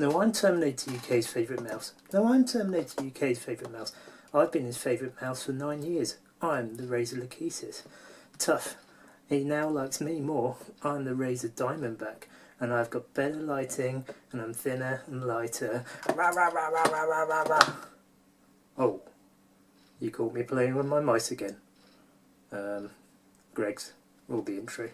No, I'm Terminator UK's favourite mouse. No, I'm Terminator UK's favourite mouse. I've been his favourite mouse for 9 years. I'm the Razer Diamondback. Tough. He now likes me more. I'm the Razer Diamondback, and I've got better lighting, and I'm thinner and lighter. Rah, rah, rah, rah, rah, rah, rah, rah. Oh, you caught me playing with my mice again. Greg's will be intro.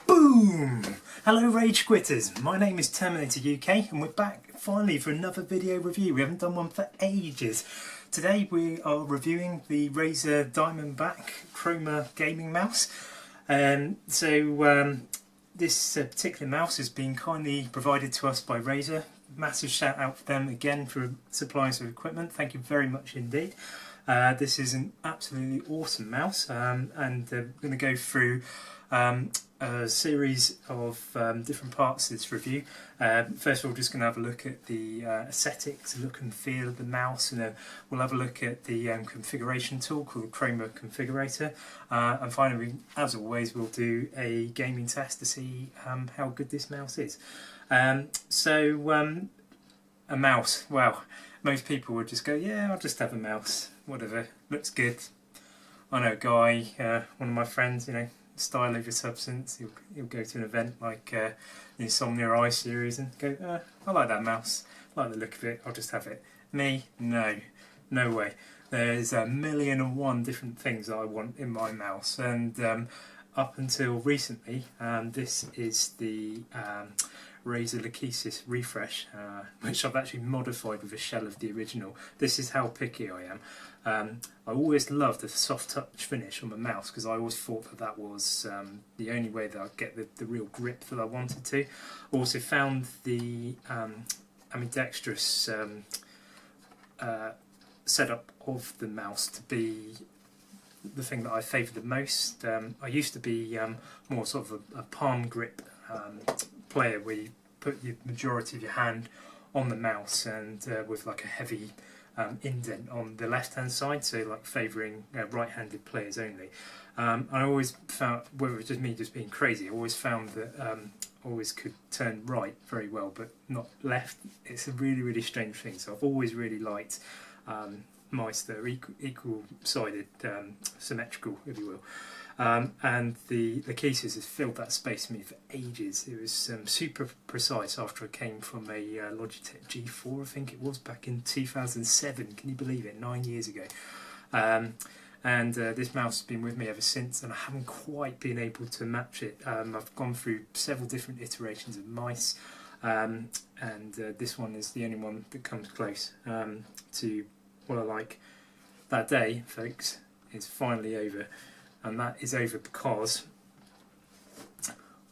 Boom! Hello RageQuitters, my name is Terminator UK and we're back finally for another video review. We haven't done one for ages. Today we are reviewing the Razer Diamondback Chroma gaming mouse. This particular mouse has been kindly provided to us by Razer. Massive shout out for them again for supplying us with equipment. Thank you very much indeed. This is an absolutely awesome mouse, and we're going to go through a series of different parts of this review. First of all, just going to have a look at the aesthetics, look and feel of the mouse, and we'll have a look at the configuration tool called Chroma Configurator, and finally, as always, we'll do a gaming test to see how good this mouse is. A mouse, well, most people would just go, yeah, I'll just have a mouse, whatever, looks good. I know a guy, one of my friends, you know, style over substance, he'll go to an event like the Insomnia Eye series and go, I like that mouse, I like the look of it, I'll just have it. Me? No. No way. There's 1,000,001 different things that I want in my mouse, and up until recently, this is the Razer Diamondback refresh, which I've actually modified with a shell of the original. This is how picky I am. I always loved the soft touch finish on the mouse because I always thought that was the only way that I'd get the real grip that I wanted to. Also found the ambidextrous setup of the mouse to be the thing that I favoured the most. I used to be more sort of a palm grip player where you put the majority of your hand on the mouse and with like a heavy indent on the left hand side, so like favouring right-handed players only. I always found, whether it was just me just being crazy, I always found that I always could turn right very well but not left. It's a really strange thing, so I've always really liked mice that are equal-sided, symmetrical, if you will. And the cases has filled that space for me for ages. It was super precise after I came from a Logitech G4, I think it was, back in 2007. Can you believe it? 9 years ago. This mouse has been with me ever since, and I haven't quite been able to match it. I've gone through several different iterations of mice, and this one is the only one that comes close to what I like. That day, folks, is finally over. And that is over because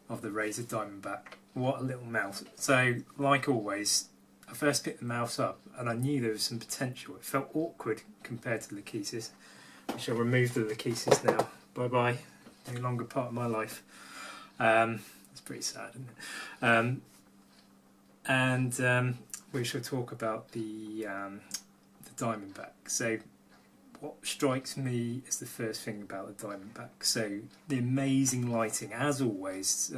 of the Razer Diamondback. What a little mouse. So, like always, I first picked the mouse up and I knew there was some potential. It felt awkward compared to the Lachesis. I shall remove the Lachesis now. Bye bye. No longer part of my life. That's pretty sad, isn't it? We shall talk about the Diamondback. So, what strikes me as the first thing about the Diamondback, so the amazing lighting. As always,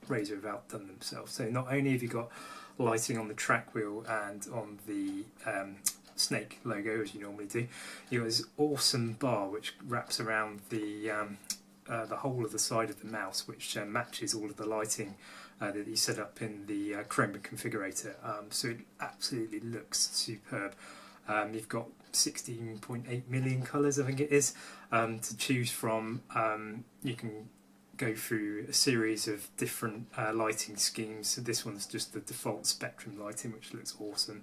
Razer have outdone themselves. So not only have you got lighting on the track wheel and on the snake logo, as you normally do, you got this awesome bar which wraps around the whole of the side of the mouse, which matches all of the lighting that you set up in the Chroma Configurator. So it absolutely looks superb. You've got 16.8 million colours, I think it is, to choose from. You can go through a series of different lighting schemes. So this one's just the default spectrum lighting, which looks awesome.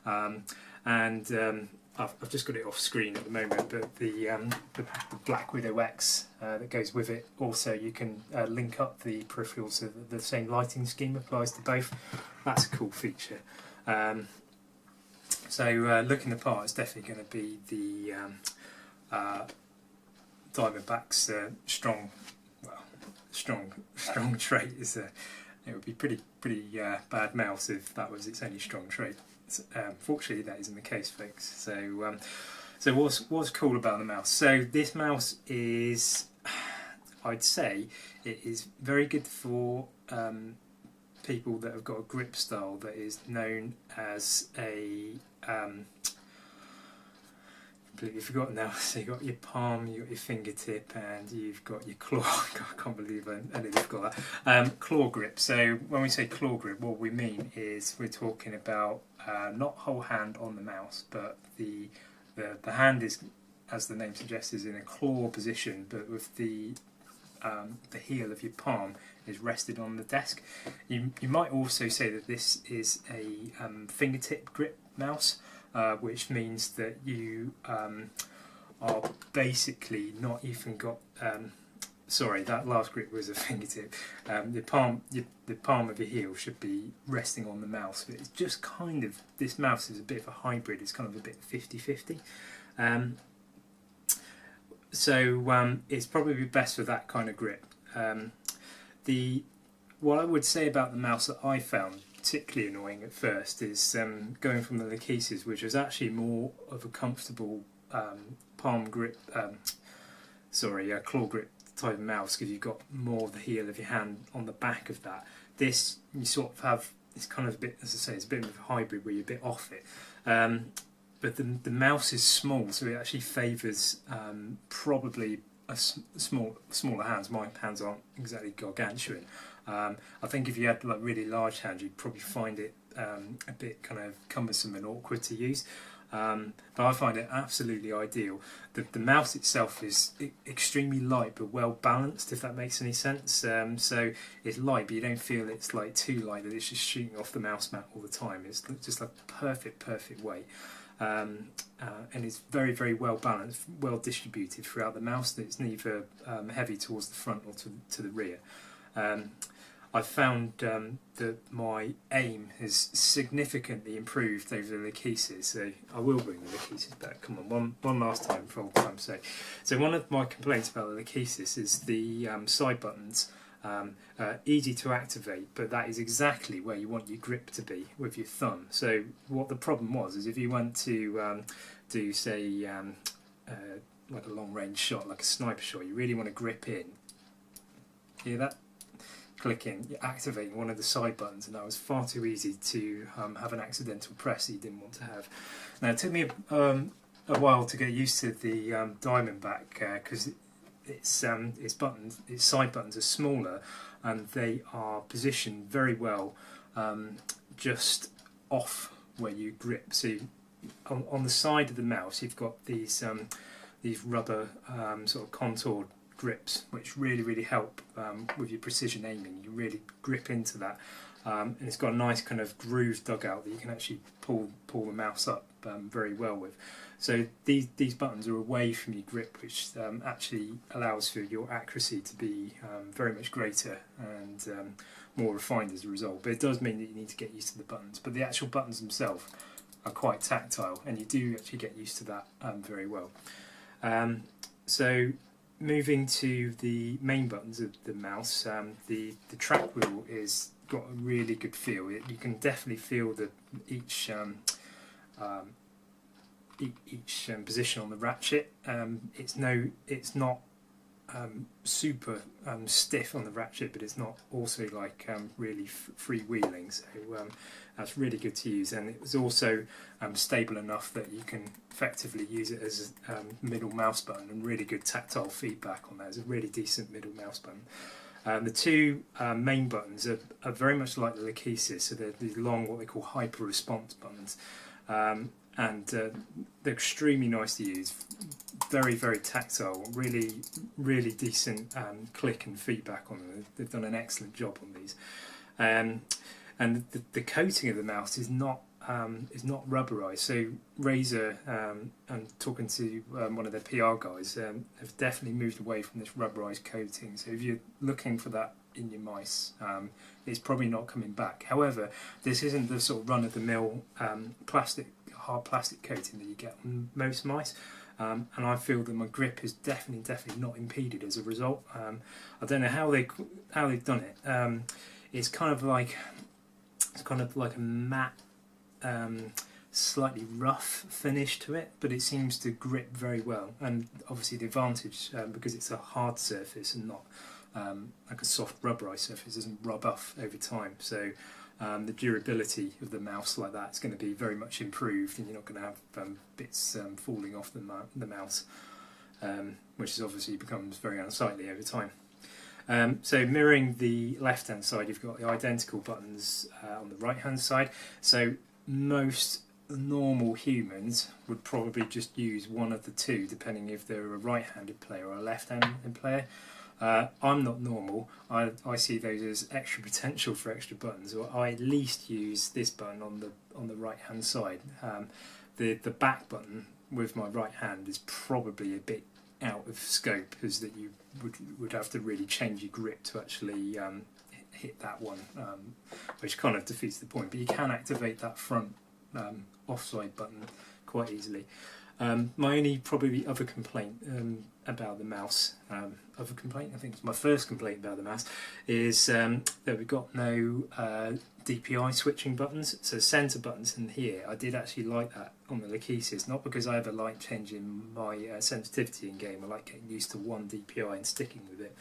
I've just got it off screen at the moment, but the Black Widow X that goes with it, also you can link up the peripherals so that the same lighting scheme applies to both. That's a cool feature. So looking apart, it's definitely going to be the Diamondback's strong trait. It would be pretty bad mouse if that was its only strong trait. Fortunately, that isn't the case, folks. So what's cool about the mouse? So this mouse is, I'd say, it is very good for people that have got a grip style that is known as a completely forgotten now. So you've got your palm, you've got your fingertip, and you've got your claw. I can't believe I nearly forgot that. Claw grip. So when we say claw grip, what we mean is we're talking about not whole hand on the mouse, but the hand is, as the name suggests, is in a claw position, but with the heel of your palm is rested on the desk. You might also say that this is a fingertip grip mouse, which means that you are basically not even got. Sorry, that last grip was a fingertip. The palm of your heel should be resting on the mouse, but it's just kind of, this mouse is a bit of a hybrid. It's kind of a bit 50-50. So it's probably best for that kind of grip. What I would say about the mouse that I found particularly annoying at first is going from the Lachesis, which was actually more of a comfortable palm grip, claw grip type of mouse, because you've got more of the heel of your hand on the back of that. This, you sort of have, it's kind of a bit, as I say, it's a bit of a hybrid where you're a bit off it. But the mouse is small, so it actually favours probably smaller hands. My hands aren't exactly gargantuan. I think if you had like really large hands, you'd probably find it a bit kind of cumbersome and awkward to use. But I find it absolutely ideal. The mouse itself is extremely light but well balanced, if that makes any sense. So it's light, but you don't feel it's like too light that it's just shooting off the mouse mat all the time. It's just like perfect weight. And it's very, very well balanced, well distributed throughout the mouse. It's neither heavy towards the front or to the rear. I've found that my aim has significantly improved over the Lachesis, so I will bring the Lachesis back. Come on, one last time for old time's sake. So one of my complaints about the Lachesis is the side buttons. Easy to activate, but that is exactly where you want your grip to be with your thumb. So what the problem was is if you went to do, say, like a long range shot, like a sniper shot, you really want to grip in. Hear that? Clicking, you're activating one of the side buttons, and that was far too easy to have an accidental press that you didn't want to have. Now it took me a while to get used to the Diamondback because its side buttons are smaller and they are positioned very well just off where you grip. So on the side of the mouse you've got these rubber sort of contoured grips, which really help with your precision aiming. You really grip into that, and it's got a nice kind of groove dugout that you can actually pull the mouse up very well with. So these buttons are away from your grip, which actually allows for your accuracy to be very much greater and more refined as a result. But it does mean that you need to get used to the buttons. But the actual buttons themselves are quite tactile, and you do actually get used to that very well. So moving to the main buttons of the mouse, the track wheel is got a really good feel. You can definitely feel that each position on the ratchet. It's not super stiff on the ratchet, but it's not also like really freewheeling. So that's really good to use, and it was also stable enough that you can effectively use it as a middle mouse button, and really good tactile feedback on that. It's a really decent middle mouse button. The two main buttons are very much like the Lachesis, so they're these long, what they call hyper response buttons. And they're extremely nice to use, very tactile, really decent click and feedback on them. They've done an excellent job on these, and the coating of the mouse is not rubberized. So Razer, and talking to one of their PR guys, have definitely moved away from this rubberized coating. So if you're looking for that in your mice, it's probably not coming back. However, this isn't the sort of run-of-the-mill hard plastic coating that you get on most mice, and I feel that my grip is definitely not impeded as a result. I don't know how they've done it. It's kind of like a matte slightly rough finish to it, but it seems to grip very well. And obviously the advantage, because it's a hard surface and not like a soft rubberized surface, doesn't rub off over time. So the durability of the mouse like that is going to be very much improved, and you're not going to have bits falling off the mouse, which is obviously becomes very unsightly over time. So mirroring the left hand side, you've got the identical buttons on the right hand side. So most normal humans would probably just use one of the two, depending if they're a right-handed player or a left-handed player. I'm not normal. I see those as extra potential for extra buttons, or I at least use this button on the right-hand side. The back button with my right hand is probably a bit out of scope, as that you would have to really change your grip to actually hit that one, which kind of defeats the point. But you can activate that front offside button quite easily. My only probably other complaint about the mouse, I think it's my first complaint about the mouse, is that we've got no DPI switching buttons. So centre buttons in here, I did actually like that on the Lachesis, not because I ever like changing my sensitivity in game. I like getting used to one DPI and sticking with it.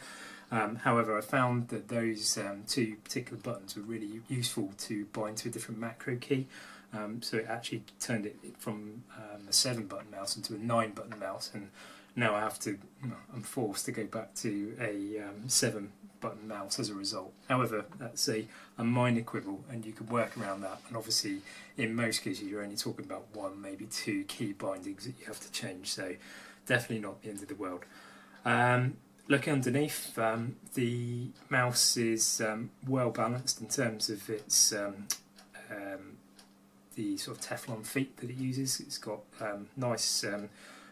However, I found that those two particular buttons were really useful to bind to a different macro key. So it actually turned it from a 7-button mouse into a 9-button mouse, and now I'm forced to go back to a 7-button mouse as a result. However, that's a minor quibble, and you can work around that. And obviously, in most cases, you're only talking about 1, maybe 2 key bindings that you have to change. So definitely not the end of the world. Looking underneath, the mouse is well balanced in terms of its the sort of Teflon feet that it uses. It's got nice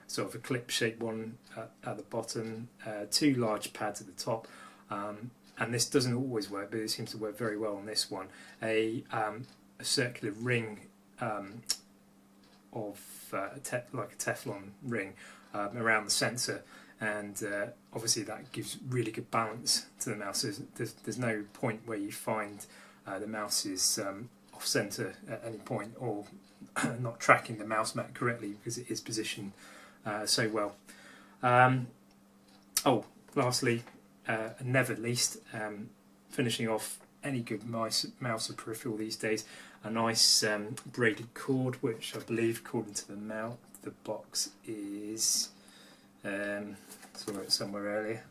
sort of a clip-shaped one at the bottom, 2 large pads at the top, and this doesn't always work, but it seems to work very well on this one. A circular ring of like a Teflon ring around the sensor, and obviously that gives really good balance to the mouse. There's no point where you find the mouse is off centre at any point, or not tracking the mouse mat correctly because it is positioned so well. Lastly, and never least, finishing off any good mouse or peripheral these days, a nice braided cord, which I believe, according to the box, is saw it somewhere earlier.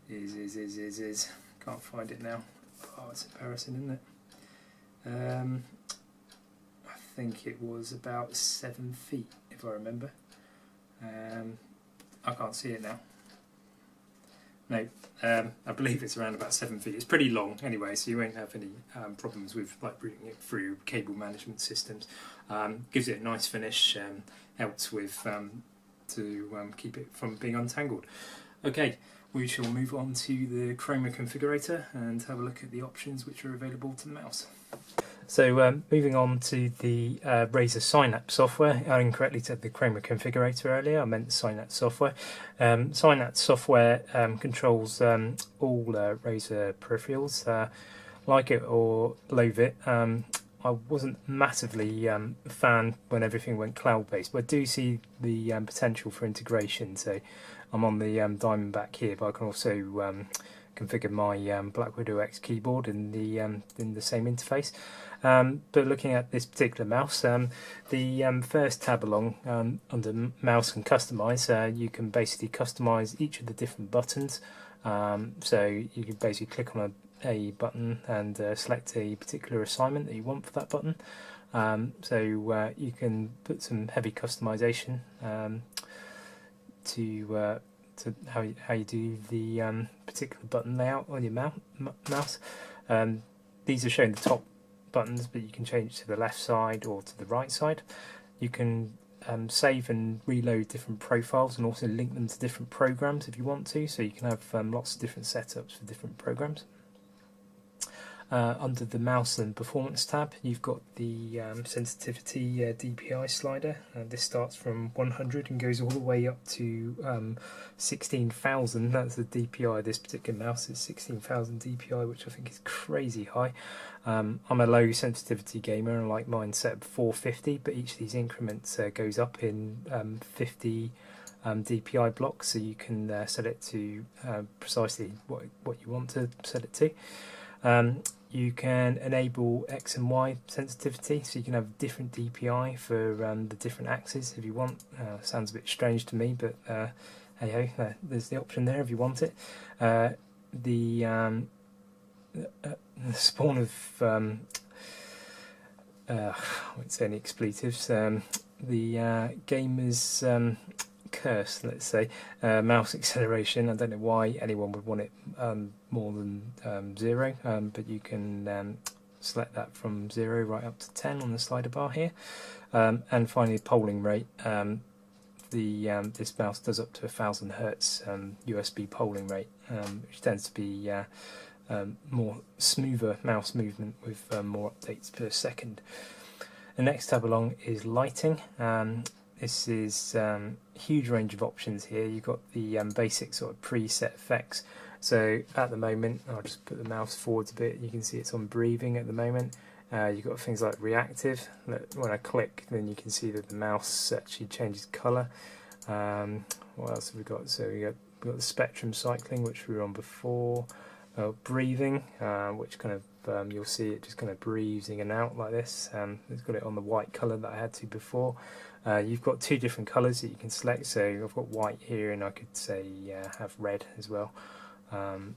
Is can't find it now. Oh, it's embarrassing, isn't it? I think it was about 7 feet, if I remember. I can't see it now. No, I believe it's around about 7 feet. It's pretty long anyway, so you won't have any problems with like routing it through cable management systems. Gives it a nice finish, helps with to keep it from being untangled. Okay, we shall move on to the Chroma Configurator and have a look at the options which are available to the mouse. So moving on to the Razer Synapse software. I incorrectly said the Chroma Configurator earlier, I meant Synapse software. Synapse software controls all Razer peripherals. Like it or loathe it, I wasn't massively a fan when everything went cloud-based, but I do see the potential for integration. So I'm on the Diamondback here, but I can also configure my Black Widow X keyboard in the same interface. But looking at this particular mouse, the first tab along under Mouse and Customize, you can basically customize each of the different buttons. So you can basically click on a button and select a particular assignment that you want for that button. So you can put some heavy customization to how you do the particular button layout on your mouse. These are showing the top buttons, but you can change to the left side or to the right side. You can save and reload different profiles and also link them to different programs if you want to, so you can have lots of different setups for different programs. Under the mouse and performance tab, you've got the sensitivity DPI slider. This starts from 100 and goes all the way up to 16,000. That's the DPI of this particular mouse. It's 16,000 DPI, which I think is crazy high. I'm a low sensitivity gamer and like mine set at 450, but each of these increments goes up in 50 DPI blocks, so you can set it to precisely what you want to set it to. You can enable X and Y sensitivity, so you can have different DPI for the different axes if you want. Sounds a bit strange to me, but hey ho, there's the option there if you want it. The spawn of I won't say any expletives. The gamer's curse, let's say, mouse acceleration. I don't know why anyone would want it more than 0, but you can select that from 0 right up to 10 on the slider bar here. And finally, polling rate. This mouse does up to 1000 Hertz USB polling rate, which tends to be more smoother mouse movement with more updates per second. The next tab along is lighting. This is huge range of options here. You've got the basic sort of preset effects. So at the moment, I'll just put the mouse forwards a bit. You can see it's on breathing at the moment. You've got things like reactive. When I click, then you can see that the mouse actually changes colour. What else have we got? So we've got the spectrum cycling, which we were on before. Breathing, which kind of you'll see it just kind of breathes in and out like this. It's got it on the white colour that I had to before. You've got 2 different colours that you can select, so I've got white here and I could say have red as well. And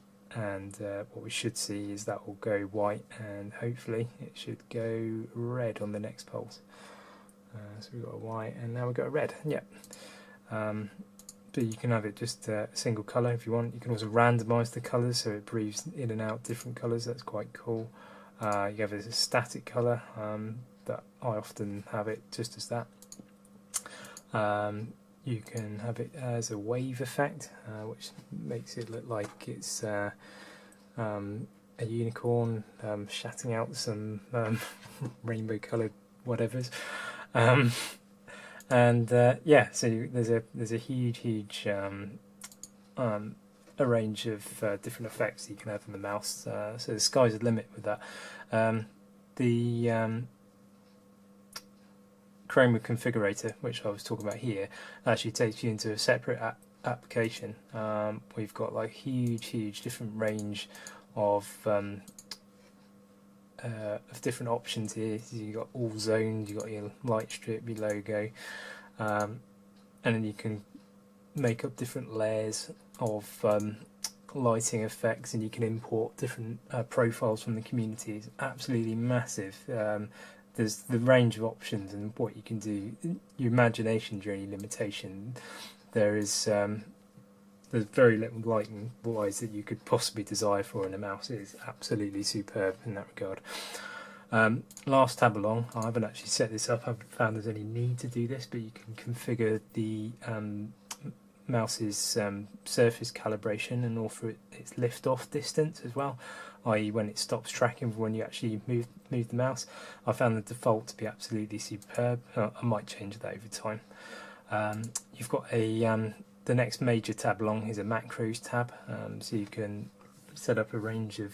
what we should see is that will go white and hopefully it should go red on the next pulse. So we've got a white and now we've got a red. Yep. But you can have it just a single colour if you want. You can also randomise the colours so it breathes in and out different colours. That's quite cool. You have it as a static colour, that I often have it just as that. You can have it as a wave effect, which makes it look like it's a unicorn shouting out some rainbow coloured whatevers. And yeah, so there's a huge a range of different effects you can have on the mouse. So the sky's the limit with that. The Chroma Configurator, which I was talking about here, actually takes you into a separate application. We've got like huge different range of different options here. So you've got all zones, you've got your light strip, your logo, and then you can make up different layers of lighting effects, and you can import different profiles from the community. It's absolutely massive. There's the range of options and what you can do. Your imagination's your only limitation. There's very little lighting wise that you could possibly desire for in a mouse. It is absolutely superb in that regard. Last tab along, I haven't actually set this up, I haven't found there's any need to do this, but you can configure the mouse's surface calibration and offer it its lift off distance as well, i.e. when it stops tracking for when you actually move the mouse. I found the default to be absolutely superb. I might change that over time. You've got a the next major tab along is a macros tab, so you can set up a range of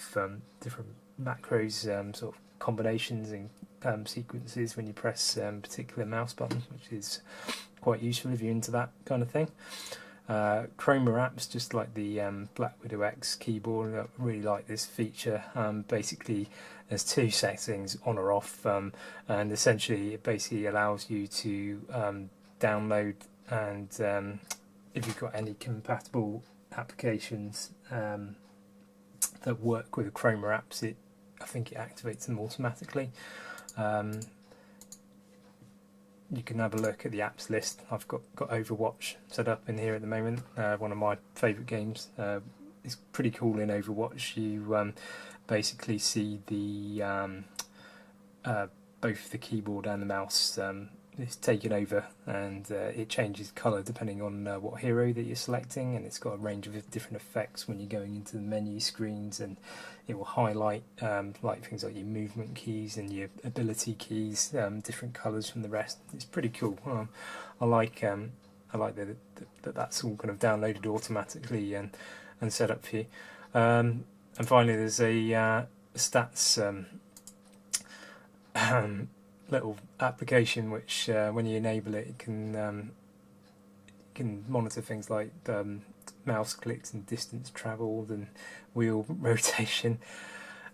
different macros, sort of combinations and sequences when you press particular mouse buttons, which is quite useful if you're into that kind of thing. Chroma apps, just like the Black Widow X keyboard, I really like this feature. Basically there's 2 settings, on or off, and essentially it basically allows you to download and if you've got any compatible applications that work with the Chroma apps, I think it activates them automatically. You can have a look at the apps list. I've got Overwatch set up in here at the moment, one of my favourite games. It's pretty cool in Overwatch. You basically see the both the keyboard and the mouse it's taken over, and it changes colour depending on what hero that you're selecting, and it's got a range of different effects when you're going into the menu screens, and it will highlight like things like your movement keys and your ability keys, different colours from the rest. It's pretty cool. I like that that's all kind of downloaded automatically and set up for you. And finally, there's a stats little application which, when you enable it, it can monitor things like mouse clicks and distance travelled and wheel rotation.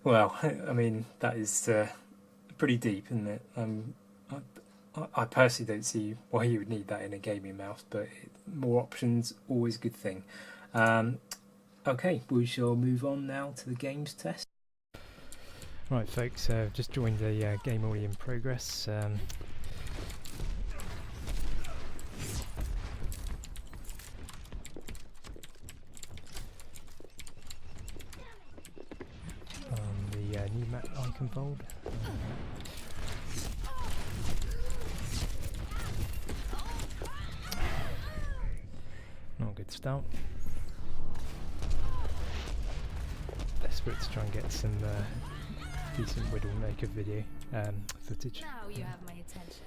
Well, I mean, that is pretty deep, isn't it? I personally don't see why you would need that in a gaming mouse, but more options, always a good thing. Okay, we shall move on now to the games test. Right folks, just joined the game already in progress. The new map icon fold. Not a good start. Desperate to try and get some decent Widowmaker video footage. Now you have my attention.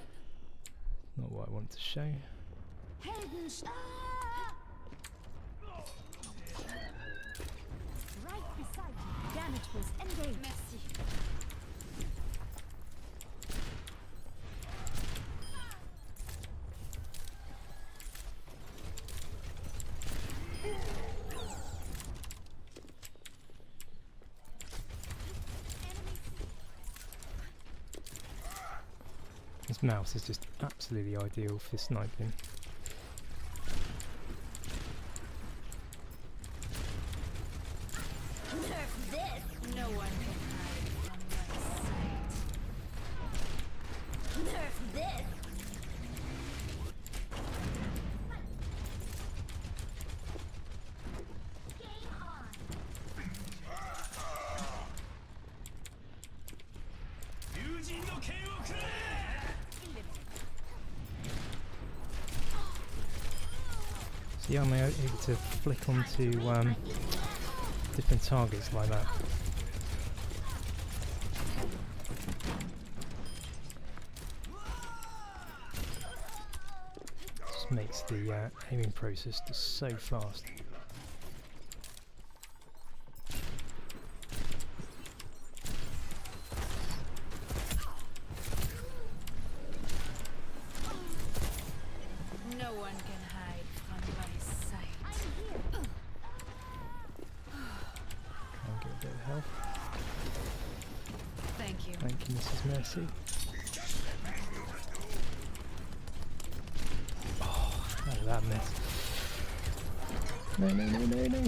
Not what I want to show. Right beside you. Damage was engaged. Merci. This mouse is just absolutely ideal for sniping. Nerf this! No one can hide from my sight. Nerf this! See how I'm able to flick onto different targets like that. Just makes the aiming process just so fast. No one can hide from my sight. I'll get a bit of health. Thank you. Thank you, Mrs. Mercy. Oh, look at that mess. No, no, no, no, no.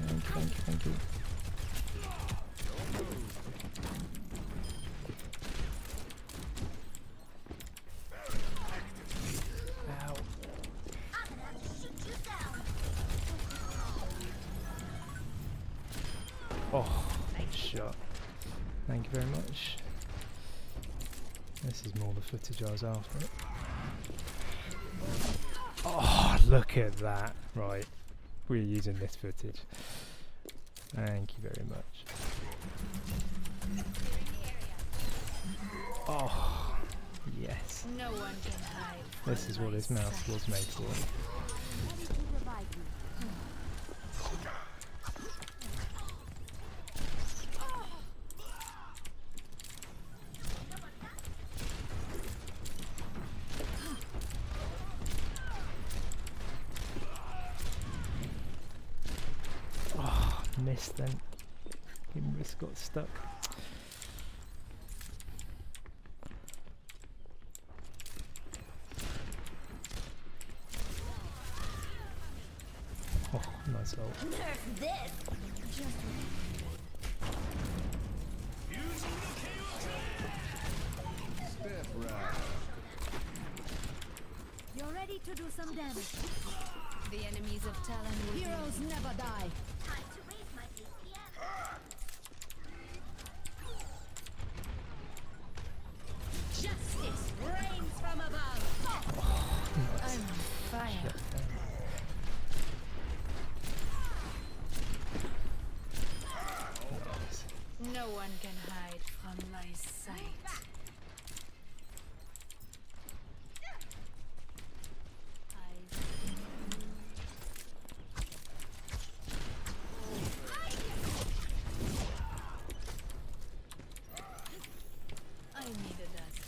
Thank you, thank you, thank you. Ow. Oh, nice shot. Thank you very much. This is more the footage I was after. Oh, look at that. Right, we're using this footage. Thank you very much. Oh, yes. No one can hide. This is what this mouse was made for. Ready to revive you. Oh, missed then. Just got stuck. Oh, nice ult. Nerf this! Just you're ready to do some damage. The enemies of Talon will heroes never die. Time to raise my APM. Justice fire. No one can hide from my sight. I need a dozen.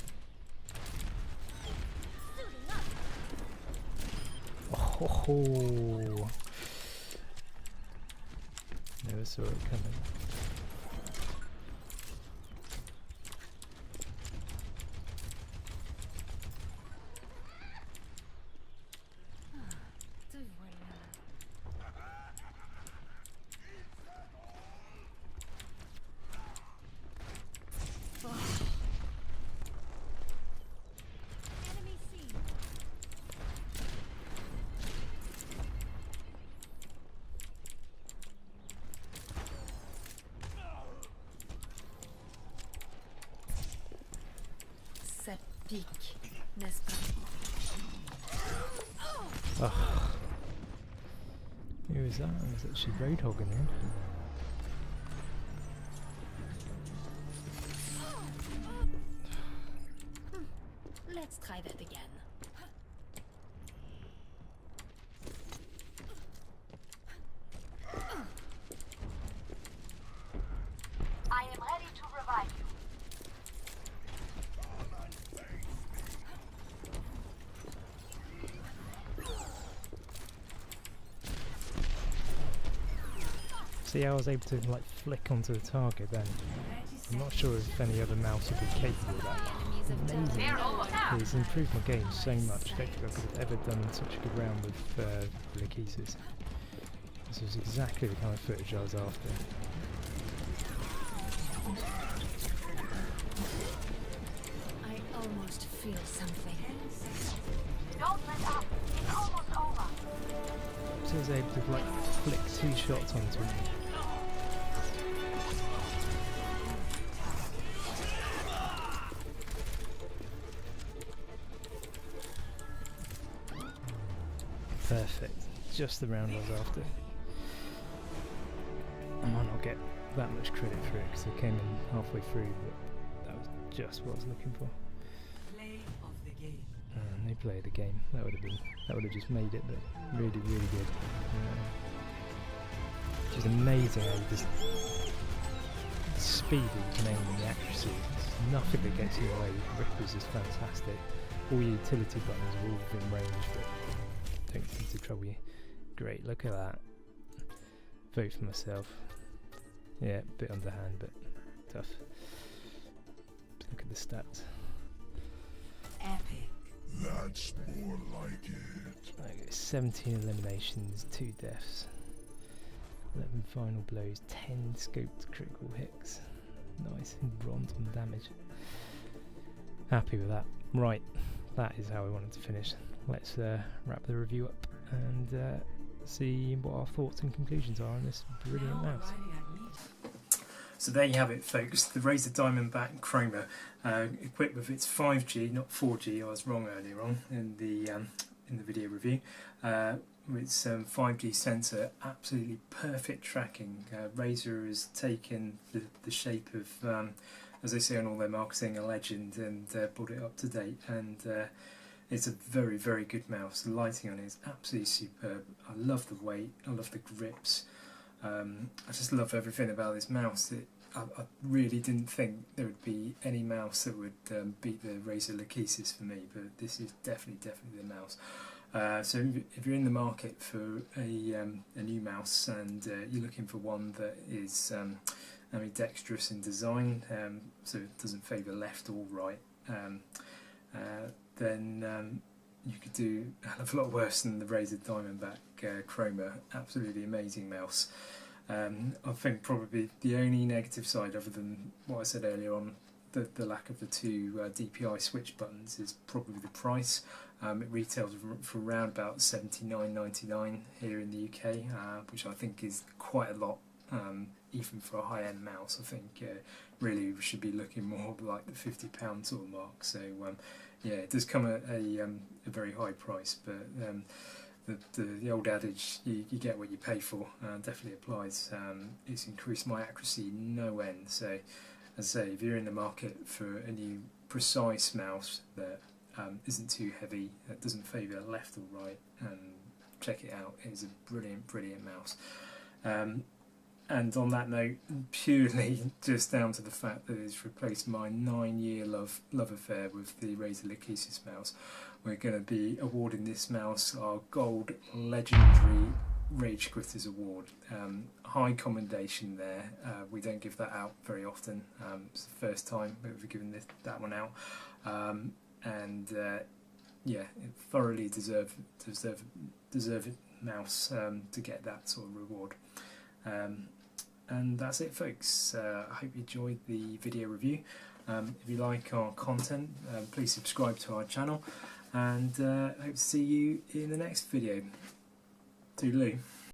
Oh, never saw it coming. Enemy seen. Ça pique, n'est-ce pas? Oh. Who was that? It was actually Roadhog in there. Let's try that again. I am ready to revive you. See how I was able to like flick onto the target then? I'm not sure if any other mouse would be capable of that. Amazing. It's improved my game so much. I don't think I could have ever done such a good round with Lachesis. This was exactly the kind of footage I was after. I almost feel something. Don't let up. It's almost over. So I was able to like flick 2 shots onto him. Perfect. Just the round I was after. I might not get that much credit for it because I came in halfway through, but that was just what I was looking for. Play of the game. They played the game. That would have just made it, but really, really good. Just amazing how you just the speed that you can aim and the accuracy. There's nothing that gets in the way. Rippers is fantastic. All your utility buttons are all within range, but don't need to trouble you. Great, look at that. Vote for myself. Yeah, a bit underhand, but tough. Look at the stats. Epic. That's more like it. I got 17 eliminations, 2 deaths, 11 final blows, 10 scoped critical hits. Nice, and bronze on damage. Happy with that. Right, that is how I wanted to finish. Let's wrap the review up and see what our thoughts and conclusions are on this brilliant mouse. So there you have it, folks. The Razer Diamondback Chroma, equipped with its 5G, not 4G. I was wrong earlier on in the video review. Its 5G sensor, absolutely perfect tracking. Razer has taken the shape of, as they say on all their marketing, a legend, and brought it up to date. And it's a very, very good mouse. The lighting on it is absolutely superb. I love the weight. I love the grips. I just love everything about this mouse. I really didn't think there would be any mouse that would beat the Razer Lachesis for me, but this is definitely the mouse. So if you're in the market for a new mouse and you're looking for one that is ambidextrous in design, so it doesn't favour left or right, then you could do a hell of a lot worse than the Razer Diamondback Chroma. Absolutely amazing mouse. I think probably the only negative side, other than what I said earlier on, the lack of the 2 DPI switch buttons, is probably the price. It retails for around about £79.99 here in the UK, which I think is quite a lot, even for a high-end mouse. I think really we should be looking more like the £50 sort of mark. So yeah, it does come at a very high price, but the old adage, you get what you pay for, definitely applies. It's increased my accuracy no end. So, as I say, if you're in the market for a new precise mouse that isn't too heavy, that doesn't favour left or right, check it out. It's a brilliant mouse. And on that note, purely just down to the fact that it's replaced my 9-year love affair with the Razer Lachesis mouse, we're going to be awarding this mouse our gold legendary RageQuitters award. High commendation there. We don't give that out very often. It's the first time we've given that one out, yeah, it thoroughly deserved mouse to get that sort of reward. And that's it, folks. I hope you enjoyed the video review. If you like our content, please subscribe to our channel, and I hope to see you in the next video. Toodaloo.